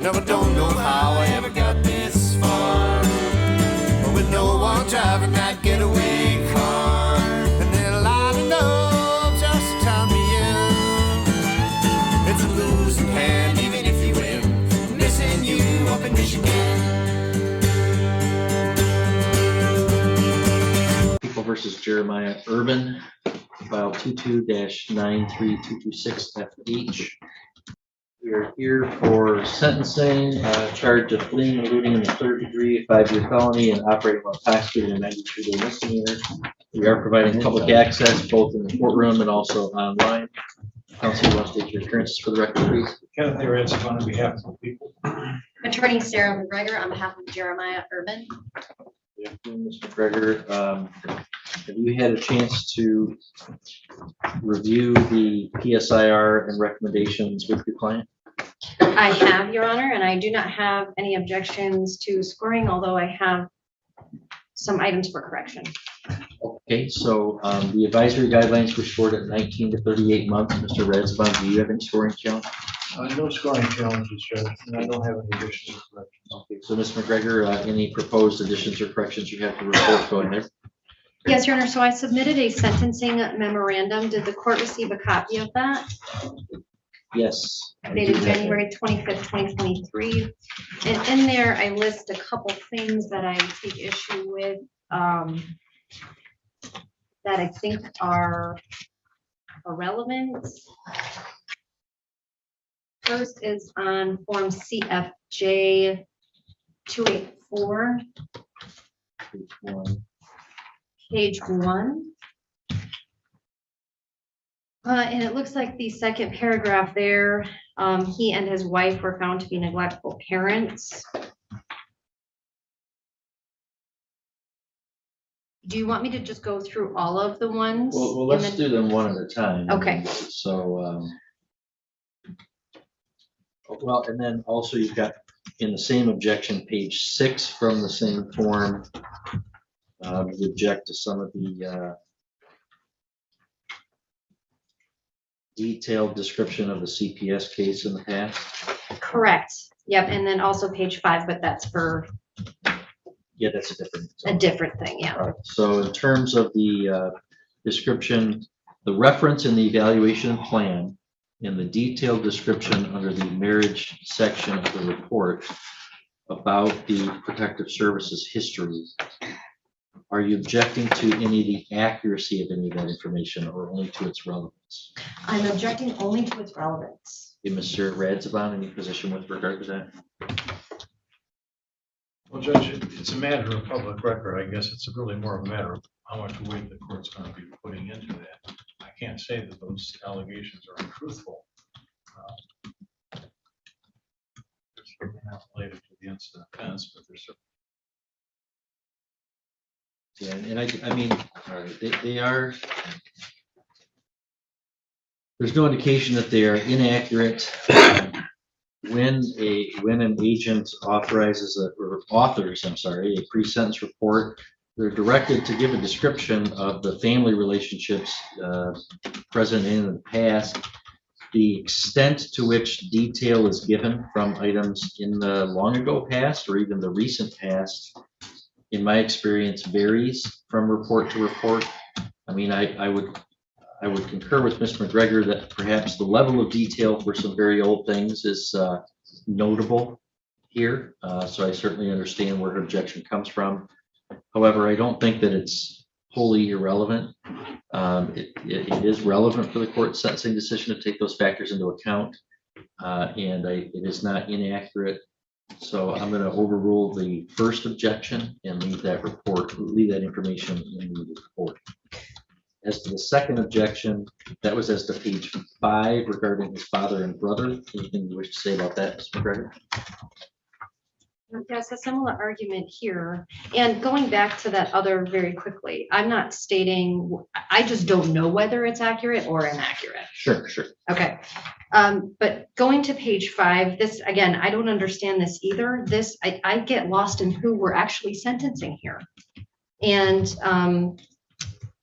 Now I don't know how I ever got this far, with no one driving that getaway car, and they're lining up just to turn me in. It's a losing hand even if you win, missing you up in Michigan. People versus Jeremiah Urban, file 22-93226FH. We are here for sentencing, charge of fleeing, eluding in the third degree, 5-year felony, and operating while intoxicated, a 92-day misdemeanor. We are providing public access both in the courtroom and also online. Counsel, you want to state your appearances for the record, please? Kenneth A. Ransom on behalf of the people. Attorney Sarah McGregor on behalf of Jeremiah Urban. Yeah, Mr. McGregor, have you had a chance to review the PSIR and recommendations with your client? I have, Your Honor, and I do not have any objections to scoring, although I have some items for correction. Okay, so the advisory guidelines were scored at 19 to 38 months. Mr. Radsbaum, do you have any scoring challenge? No scoring challenges, Judge, and I don't have any additional corrections. Okay, so Ms. McGregor, any proposed additions or corrections you have to report going there? Yes, Your Honor, so I submitted a sentencing memorandum. Did the court receive a copy of that? Yes. Dated January 25th, 2023. And in there, I list a couple things that I take issue with that I think are irrelevant. First is on Form CFJ 284, page 1. And it looks like the second paragraph there, he and his wife were found to be neglectful parents. Do you want me to just go through all of the ones? Well, let's do them one at a time. Okay. So, well, and then also you've got in the same objection, page 6 from the same form, you object to some of the detailed description of the CPS case in the past. Correct. Yep. And then also page 5, but that's for Yeah, that's a different thing. Yeah. All right. So in terms of the description, the reference in the evaluation plan in the detailed description under the marriage section of the report about the protective services history, are you objecting to any of the accuracy of any of that information or only to its relevance? I'm objecting only to its relevance. Okay, Mr. Radsbaum, any position with regard to that? Well, Judge, it's a matter of public record. I guess it's really more of a matter of how much weight the court's going to be putting into that. I can't say that those allegations are untruthful. They're certainly not related to the incident offense, but they're certainly. Yeah, and I mean, all right, they are. There's no indication that they are inaccurate. When an agent authors a pre-sentence report, they're directed to give a description of the family relationships present in the past, the extent to which detail is given from items in the long ago past or even the recent past. In my experience, varies from report to report. I mean, I would concur with Ms. McGregor that perhaps the level of detail for some very old things is notable here. So I certainly understand where her objection comes from. However, I don't think that it's wholly irrelevant. It is relevant for the court's sentencing decision to take those factors into account, and it is not inaccurate. So I'm going to overrule the first objection and leave that information in the report. As to the second objection, that was as to page 5 regarding his father and brother. Anything you wish to say about that, Ms. McGregor? Yes, a similar argument here. And going back to that other very quickly, I'm not stating, I just don't know whether it's accurate or inaccurate. Sure. Okay. But going to page 5, this, again, I don't understand this either. This, I get lost in who we're actually sentencing here. And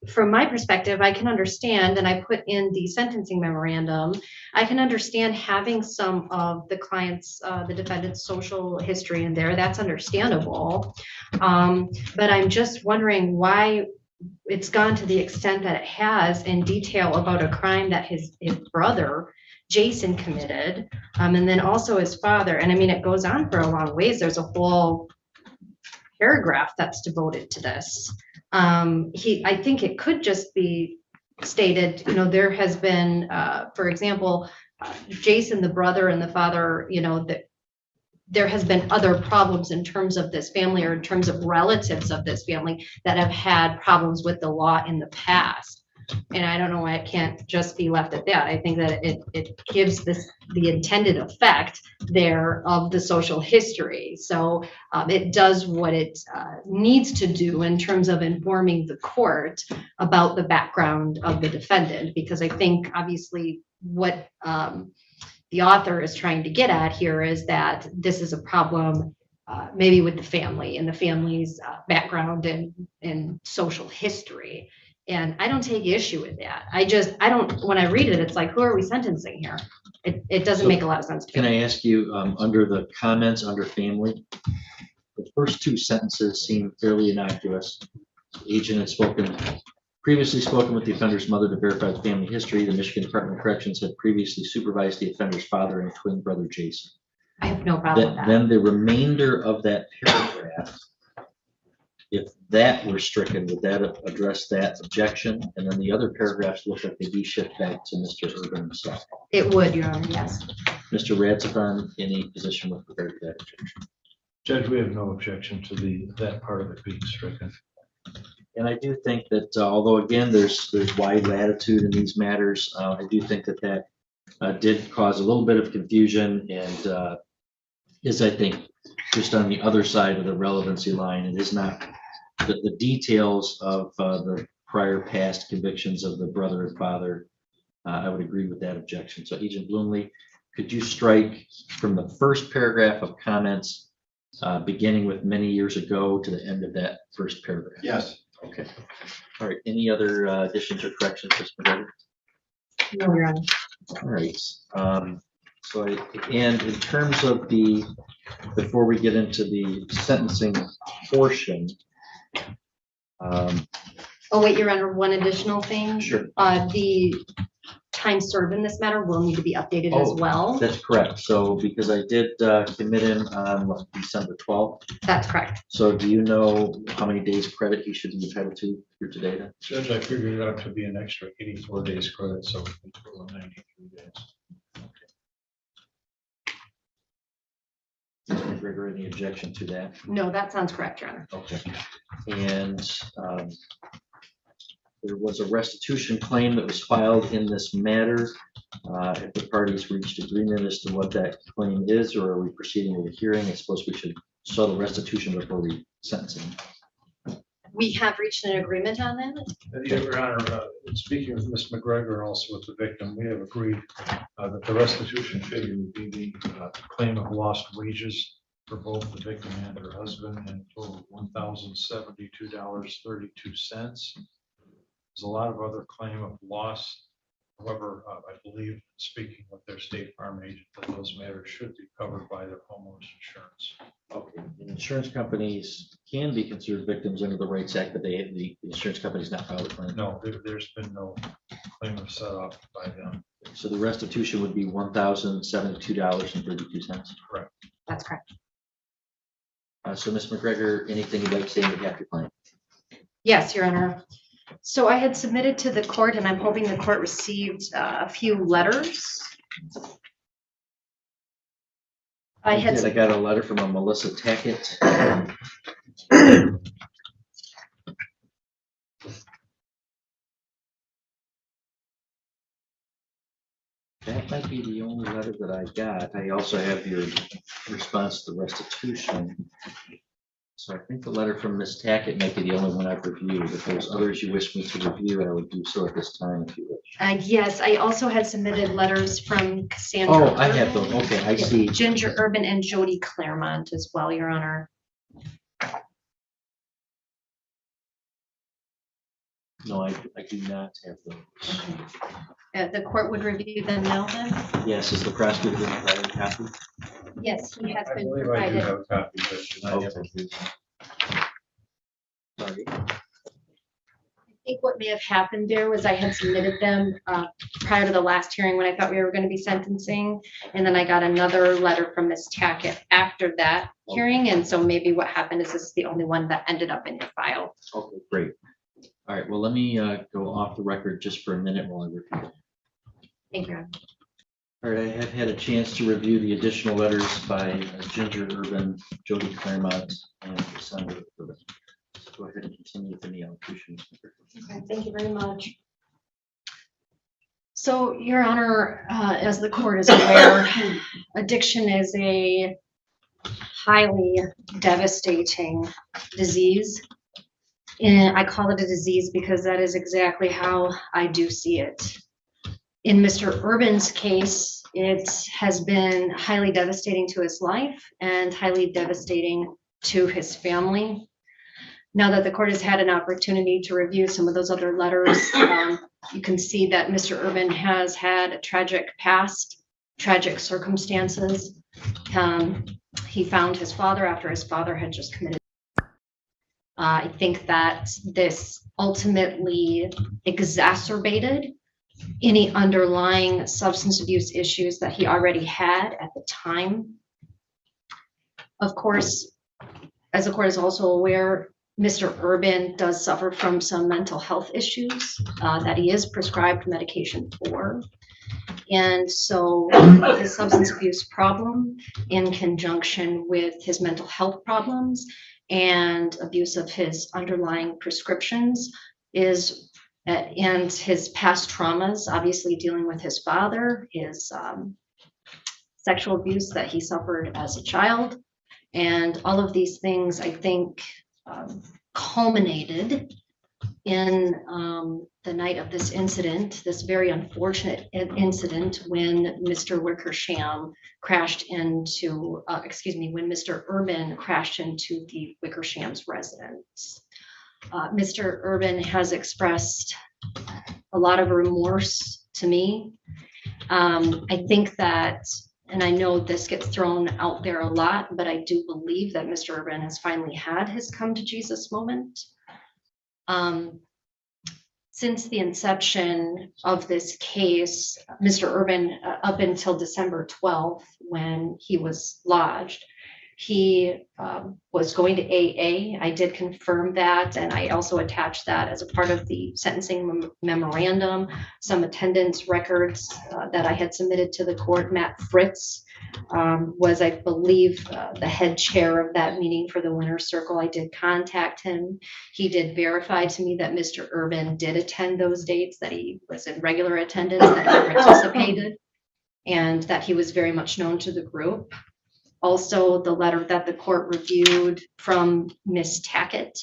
from my perspective, I can understand, and I put in the sentencing memorandum, I can understand having some of the client's, the defendant's social history in there. That's understandable. But I'm just wondering why it's gone to the extent that it has in detail about a crime that his brother, Jason, committed, and then also his father. And I mean, it goes on for a long ways. There's a whole paragraph that's devoted to this. I think it could just be stated, you know, there has been, for example, Jason, the brother and the father, you know, that there has been other problems in terms of this family or in terms of relatives of this family that have had problems with the law in the past. And I don't know why it can't just be left at that. I think that it gives the intended effect there of the social history. So it does what it needs to do in terms of informing the court about the background of the defendant, because I think obviously what the author is trying to get at here is that this is a problem maybe with the family and the family's background and social history. And I don't take issue with that. I don't, when I read it, it's like, who are we sentencing here? It doesn't make a lot of sense to Can me. I ask you, under the comments under family, the first two sentences seem fairly innocuous. The agent had previously spoken with the offender's mother to verify the family history. The Michigan Department of Corrections had previously supervised the offender's father and twin brother, Jason. I have no problem with that. Then the remainder of that paragraph, if that were stricken, would that address that objection? And then the other paragraphs look like they do shift back to Mr. Urban himself. It would, Your Honor, yes. Mr. Radzivan, any position with regard to that objection? Judge, we have no objection to that part of it being stricken. And I do think that although again, there's wide latitude in these matters, I do think that did cause a little bit of confusion and is, I think, just on the other side of the relevancy line. It is not the details of the prior past convictions of the brother and father. I would agree with that objection. So Agent Bloomley, could you strike from the first paragraph of comments beginning with many years ago to the end of that first paragraph? Yes. Okay. All right. Any other additions or corrections, Ms. McGregor? No, Your Honor. All right. And in terms of before we get into the sentencing portion. Oh, wait, Your Honor, one additional thing. Sure. The time served in this matter will need to be updated as well. That's correct. So because I did commit him on December 12th. That's correct. So do you know how many days credit he should be entitled to here today then? Judge, I figured it out to be an extra 84 days credit, so it's a total of 93 days. Ms. McGregor, any objection to that? No, that sounds correct, Your Honor. Okay. And there was a restitution claim that was filed in this matter. If the parties reached agreement as to what that claim is, or are we proceeding with a hearing? I suppose we should settle restitution before we sentence him. We have reached an agreement on that? Your Honor, speaking with Ms. McGregor and also with the victim, we have agreed that the restitution figure would be the claim of lost wages for both the victim and her husband, and total $1,072.32. There's a lot of other claim of loss. However, I believe, speaking with their State Farm agent, that those matters should be covered by their homeowner's insurance. Okay. And insurance companies can be considered victims under the Rights Act, but the insurance company's not filed a claim. No, there's been no claim of set off by them. So the restitution would be $1,072.32. Correct. That's correct. So Ms. McGregor, anything you'd like to say on behalf of your client? Yes, Your Honor. So I had submitted to the court, and I'm hoping the court received a few letters. I got a letter from a Melissa Tackett. That might be the only letter that I got. I also have your response to the restitution. So I think the letter from Ms. Tackett might be the only one I've reviewed. If there's others you wish me to review, I would do so at this time if you wish. Yes, I also had submitted letters from Cassandra. Oh, I have those. Okay, I see. Ginger Urban and Jody Claremont as well, Your Honor. No, I do not have those. The court would review them now then? Yes, is the prosecutor going to provide a copy? Yes, he has I been believe I do provided. have a copy, but should I have Okay. reviewed? Sorry. I think what may have happened there was I had submitted them prior to the last hearing when I thought we were going to be sentencing. And then I got another letter from Ms. Tackett after that hearing. And so maybe what happened is this is the only one that ended up in your file. Okay, great. All right, well, let me go off the record just for a minute while I review. Thank you. All right, I have had a chance to review the additional letters by Ginger Urban, Jody Claremont, and Sandra Urban. So go ahead and continue with any allocution. Okay, thank you very much. So, Your Honor, as the court is aware, addiction is a highly devastating disease. And I call it a disease because that is exactly how I do see it. In Mr. Urban's case, it has been highly devastating to his life and highly devastating to his family. Now that the court has had an opportunity to review some of those other letters, you can see that Mr. Urban has had a tragic past, tragic circumstances. He found his father after his father had just committed. I think that this ultimately exacerbated any underlying substance abuse issues that he already had at the time. Of course, as the court is also aware, Mr. Urban does suffer from some mental health issues that he is prescribed medication for. And so his substance abuse problem in conjunction with his mental health problems and abuse of his underlying prescriptions is, and his past traumas, obviously dealing with his father, his sexual abuse that he suffered as a child, and all of these things, I think, culminated in the night of this incident, this very unfortunate incident when Mr. Wickersham crashed into, when Mr. Urban crashed into the Wickersham's residence. Mr. Urban has expressed a lot of remorse to me. I think that, and I know this gets thrown out there a lot, but I do believe that Mr. Urban has finally had his come to Jesus moment. Since the inception of this case, Mr. Urban, up until December 12th, when he was lodged, he was going to AA. I did confirm that, and I also attached that as a part of the sentencing memorandum, some attendance records that I had submitted to the court. Matt Fritz was, I believe, the head chair of that meeting for the Winner's Circle. I did contact him. He did verify to me that Mr. Urban did attend those dates, that he was in regular attendance, that he participated, and that he was very much known to the group. Also, the letter that the court reviewed from Ms. Tackett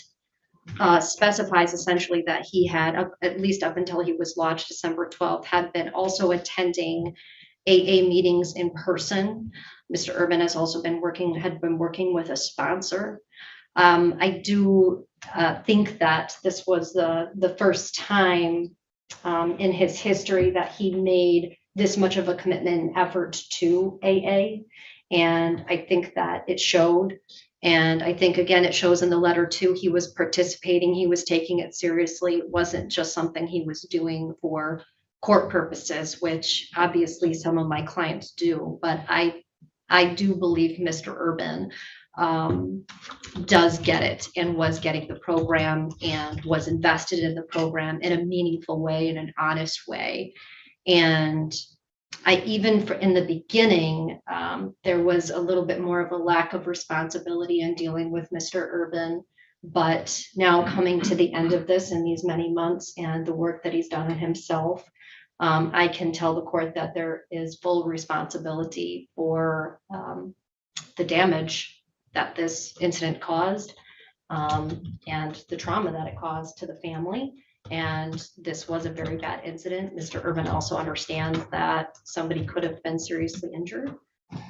specifies essentially that he had, at least up until he was lodged December 12th, had been also attending AA meetings in person. Mr. Urban has also been had been working with a sponsor. I do think that this was the first time in his history that he made this much of a commitment and effort to AA. And I think that it showed. And I think, again, it shows in the letter too, he was participating, he was taking it seriously. It wasn't just something he was doing for court purposes, which obviously some of my clients do. But I do believe Mr. Urban does get it and was getting the program and was invested in the program in a meaningful way, in an honest way. And I even in the beginning, there was a little bit more of a lack of responsibility in dealing with Mr. Urban, but now coming to the end of this in these many months and the work that he's done on himself, I can tell the court that there is full responsibility for the damage that this incident caused and the trauma that it caused to the family. And this was a very bad incident. Mr. Urban also understands that somebody could have been seriously injured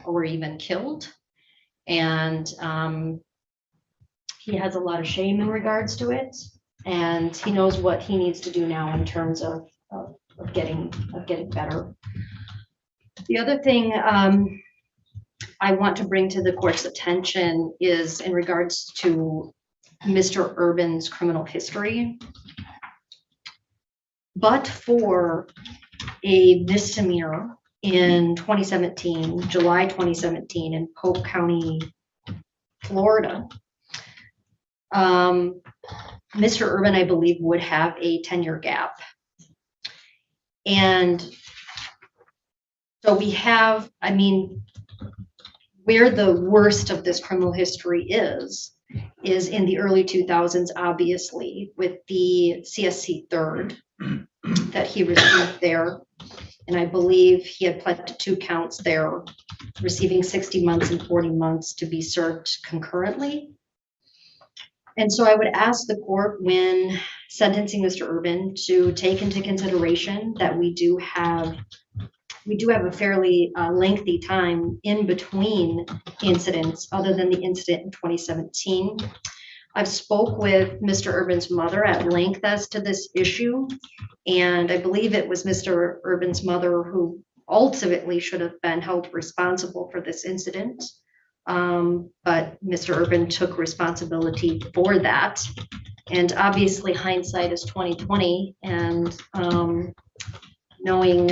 or even killed. And he has a lot of shame in regards to it. and he knows what he needs to do now in terms of getting better. The other thing I want to bring to the court's attention is in regards to Mr. Urban's criminal history. But for a misdemeanor in 2017, July 2017, in Polk County, Florida, Mr. Urban, I believe, would have a 10-year gap. And so we have, I mean, where the worst of this criminal history is in the early 2000s, obviously, with the CSC third that he received there. And I believe he had pled to 2 counts there, receiving 60 months and 40 months to be served concurrently. And so I would ask the court, when sentencing Mr. Urban, to take into consideration that we do have a fairly lengthy time in between incidents, other than the incident in 2017. I've spoke with Mr. Urban's mother at length as to this issue, and I believe it was Mr. Urban's mother who ultimately should have been held responsible for this incident. But Mr. Urban took responsibility for that. And obviously hindsight is 2020, and knowing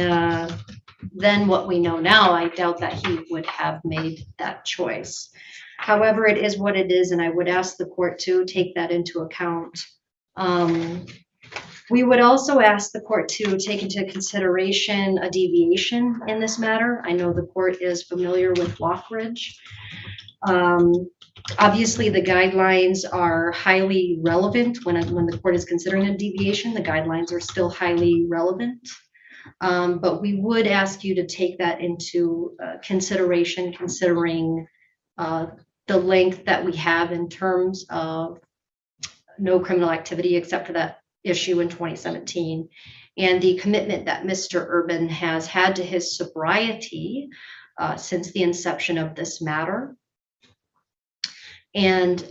then what we know now, I doubt that he would have made that choice. However, it is what it is, and I would ask the court to take that into account. We would also ask the court to take into consideration a deviation in this matter. I know the court is familiar with Lockridge. Obviously, the guidelines are highly relevant when the court is considering a deviation. The guidelines are still highly relevant. But we would ask you to take that into consideration, considering the length that we have in terms of no criminal activity except for that issue in 2017, and the commitment that Mr. Urban has had to his sobriety since the inception of this matter. And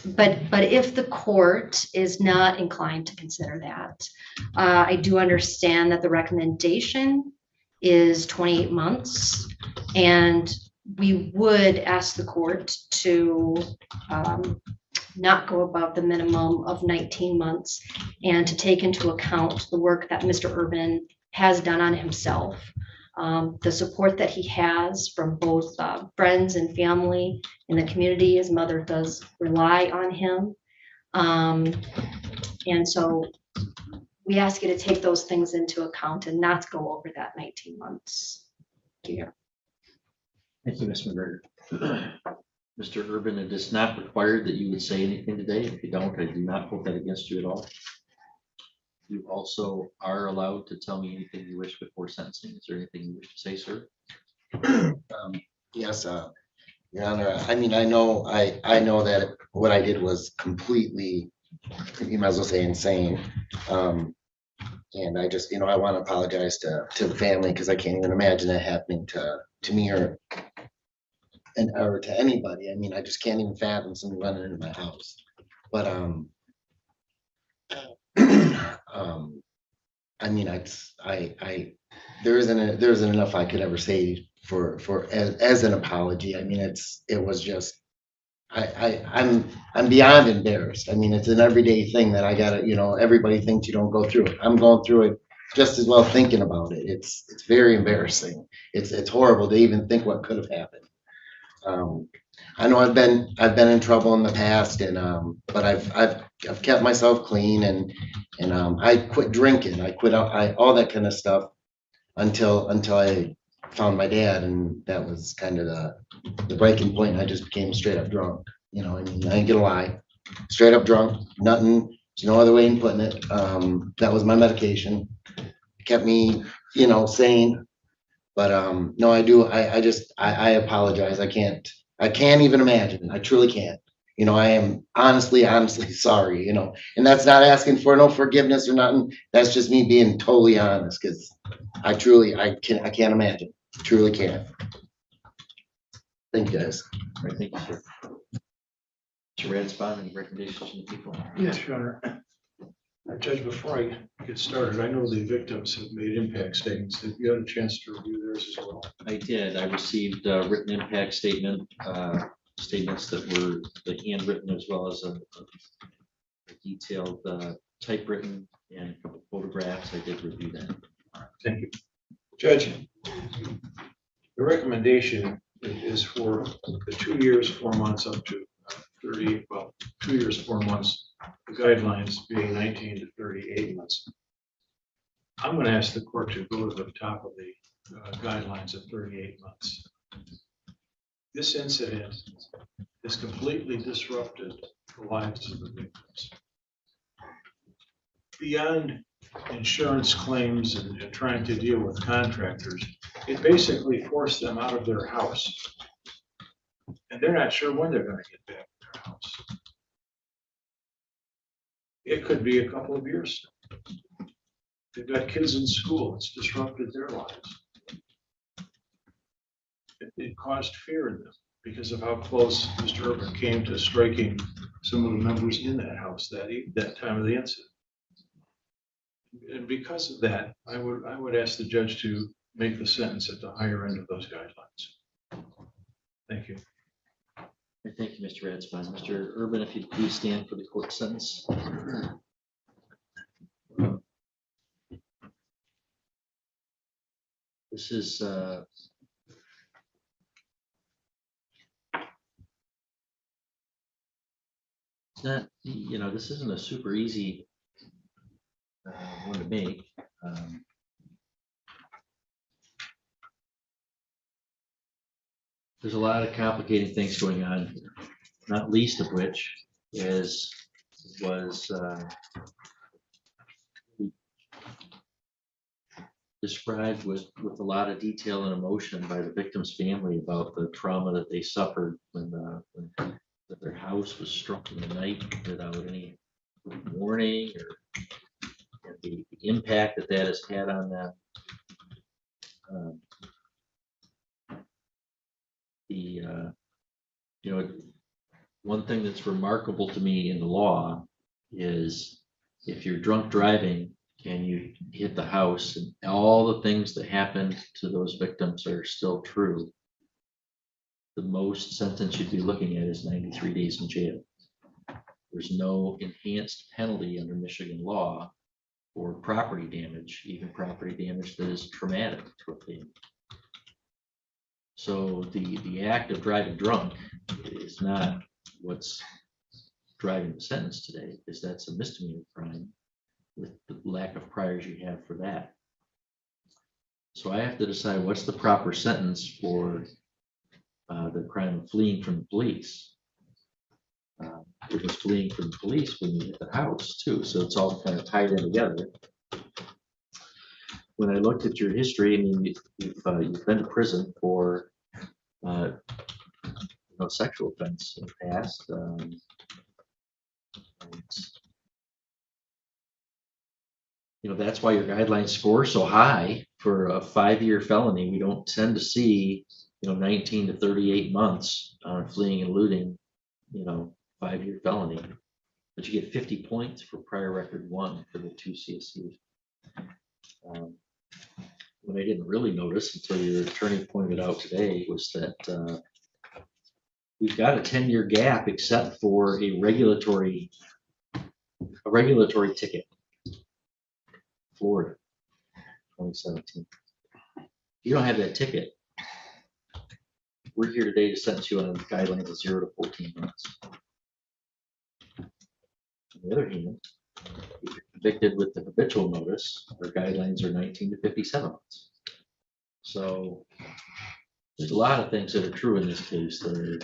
but if the court is not inclined to consider that, I do understand that the recommendation is 28 months, and we would ask the court to not go above the minimum of 19 months, and to take into account the work that Mr. Urban has done on himself, the support that he has from both friends and family in the community. His mother does rely on him. And so we ask you to take those things into account and not go over that 19 months. Thank you. Thank you, Ms. McGregor. Mr. Urban, it is not required that you would say anything today. If you don't, I do not hold that against you at all. You also are allowed to tell me anything you wish before sentencing. Is there anything you wish to say, sir? Yes, Your Honor. I mean, I know that what I did was completely, you might as well say, insane. And I just, I want to apologize to the family, because I can't even imagine that happening to me or to anybody. I mean, I just can't even fathom someone running into my house. But I mean, there isn't enough I could ever say for as an apology. I mean, it was just, I'm beyond embarrassed. I mean, it's an everyday thing that I gotta, everybody thinks you don't go through it. I'm going through it just as well, thinking about it. It's very embarrassing. It's horrible to even think what could have happened. I know I've been in trouble in the past, and but I've kept myself clean, and I quit drinking. I quit all that kind of stuff until I found my dad, and that was kind of the breaking point. I just became straight up drunk. I mean, I ain't gonna lie, straight up drunk. Nothing. There's no other way in putting it. That was my medication. It kept me, sane. But no, I do. I apologize. I can't even imagine. I truly can't. I am honestly sorry, and that's not asking for no forgiveness or nothing. That's just me being totally honest, because I can't imagine. Truly can't. Thank you, guys. All right, thank you, sir. Mr. Radspawn, any recommendations from the people? Yes, Your Honor. Judge, before I get started, I know the victims have made impact statements. Have you had a chance to review theirs as well? I did. I received written impact statements that were the handwritten as well as a detailed typewritten and a couple photographs. I did review that. Thank you. Judge, the recommendation is for the 2 years, 4 months up to 30, well, 2 years, 4 months, the guidelines being 19 to 38 months. I'm going to ask the court to go to the top of the guidelines of 38 months. This incident has completely disrupted the lives of the victims. Beyond insurance claims and trying to deal with contractors, it basically forced them out of their house. And they're not sure when they're going to get back to their house. It could be a couple of years. They've got kids in school. It's disrupted their lives. It caused fear in them because of how close Mr. Urban came to striking some of the members in that house that time of the incident. And because of that, I would ask the judge to make the sentence at the higher end of those guidelines. Thank you. Thank you, Mr. Radspawn. Mr. Urban, if you'd please stand for the court sentence. This is it's not, you know, this isn't a super easy one to make. There's a lot of complicated things going on here, not least of which was described with a lot of detail and emotion by the victim's family about the trauma that they suffered when their house was struck in the night without any warning, or the impact that has had on them. You know, one thing that's remarkable to me in the law is if you're drunk driving and you hit the house and all the things that happened to those victims are still true, the most sentence you'd be looking at is 93 days in jail. There's no enhanced penalty under Michigan law for property damage, even property damage that is traumatic to a family. So the act of driving drunk is not what's driving the sentence today, because that's a misdemeanor crime with the lack of priors you have for that. So I have to decide what's the proper sentence for the crime of fleeing from the police. It was fleeing from the police when you hit the house too, so it's all kind of tied in together. When I looked at your history, I mean, you've been to prison for sexual offense in the past. That's why your guidelines score so high for a 5-year felony. We don't tend to see 19 to 38 months on fleeing and looting, 5-year felony, but you get 50 points for prior record 1 for the 2 CSCs. What I didn't really notice until your attorney pointed out today was that we've got a 10-year gap except for a regulatory ticket. Florida, 2017. You don't have that ticket. We're here today to sentence you on guidelines of 0 to 14 months. On the other hand, if you're convicted with the habitual notice, our guidelines are 19 to 57 months. So there's a lot of things that are true in this case that are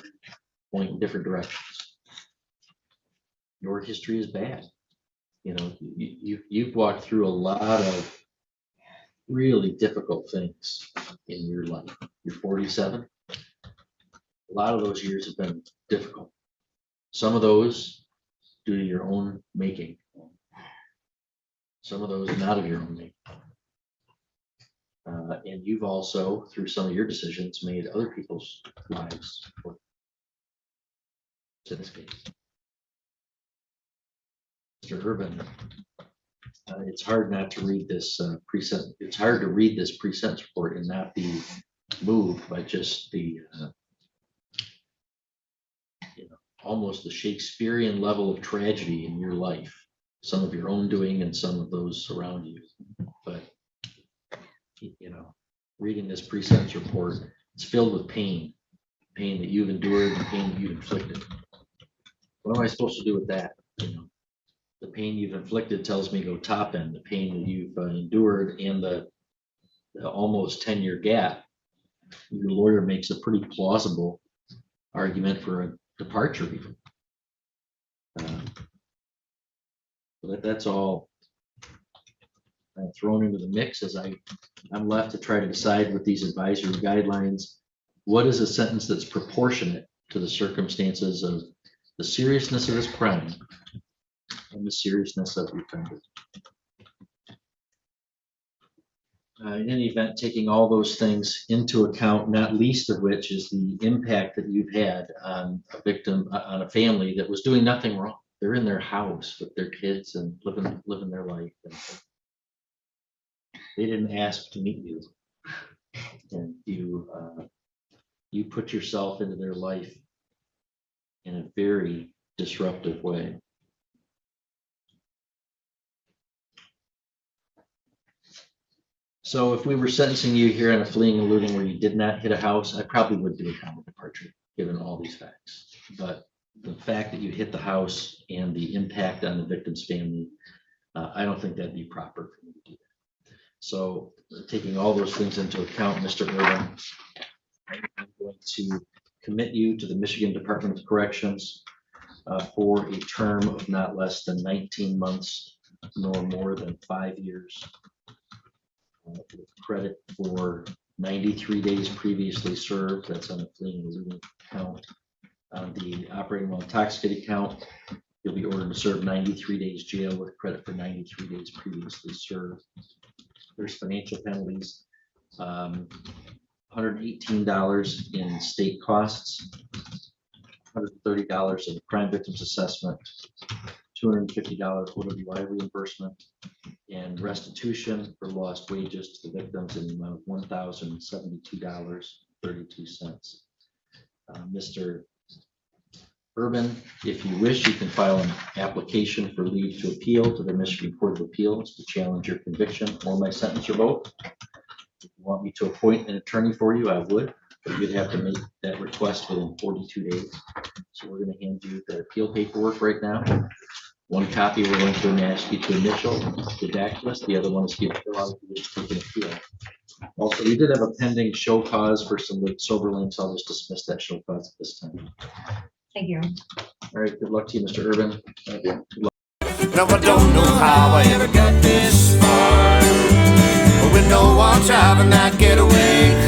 pointing in different directions. Your history is bad. You've walked through a lot of really difficult things in your life. You're 47. A lot of those years have been difficult. Some of those due to your own making. Some of those not of your own making. And you've also, through some of your decisions, made other people's lives worse in this case. Mr. Urban, it's hard not to read this it's hard to read this pre-sentence report and not be moved by just the almost the Shakespearean level of tragedy in your life, some of your own doing and some of those around you. But reading this pre-sentence report, it's filled with pain that you've endured and pain that you've inflicted. What am I supposed to do with that? The pain you've inflicted tells me go top end. The pain that you've endured and the almost 10-year gap, your lawyer makes a pretty plausible argument for a departure even. That's all thrown into the mix as I'm left to try to decide with these advisory guidelines, what is a sentence that's proportionate to the circumstances of the seriousness of this crime and the seriousness of the offender. In any event, taking all those things into account, not least of which is the impact that you've had on a victim, on a family that was doing nothing wrong. They're in their house with their kids and living their life. And they didn't ask to meet you, and you put yourself into their life in a very disruptive way. So if we were sentencing you here on a fleeing and looting where you did not hit a house, I probably would do a common departure, given all these facts. But the fact that you hit the house and the impact on the victim's family, I don't think that'd be proper for me to do that. So taking all those things into account, Mr. Urban, I'm going to commit you to the Michigan Department of Corrections for a term of not less than 19 months, nor more than 5 years. With credit for 93 days previously served. That's on the fleeing and looting count. On the operating while intoxicated count, you'll be ordered to serve 93 days jail with credit for 93 days previously served. There's financial penalties, $118 in state costs, $130 in crime victims assessment, $250 OWI reimbursement, and restitution for lost wages to the victims in the amount of $1,072.32. Mr. Urban, if you wish, you can file an application for leave to appeal to the Michigan Court of Appeals to challenge your conviction or my sentence or both. If you want me to appoint an attorney for you, I would, but you'd have to make that request within 42 days. So we're going to hand you the appeal paperwork right now. One copy we're going to ask you to initial the DAC list. The other one is to fill out the take an appeal. Also, we did have a pending show cause for some sober links. I'll just dismiss that show cause at this time. Thank you. All right. Good luck to you, Mr. Urban. Thank you. No, I don't know how I ever got this far. With no one driving that getaway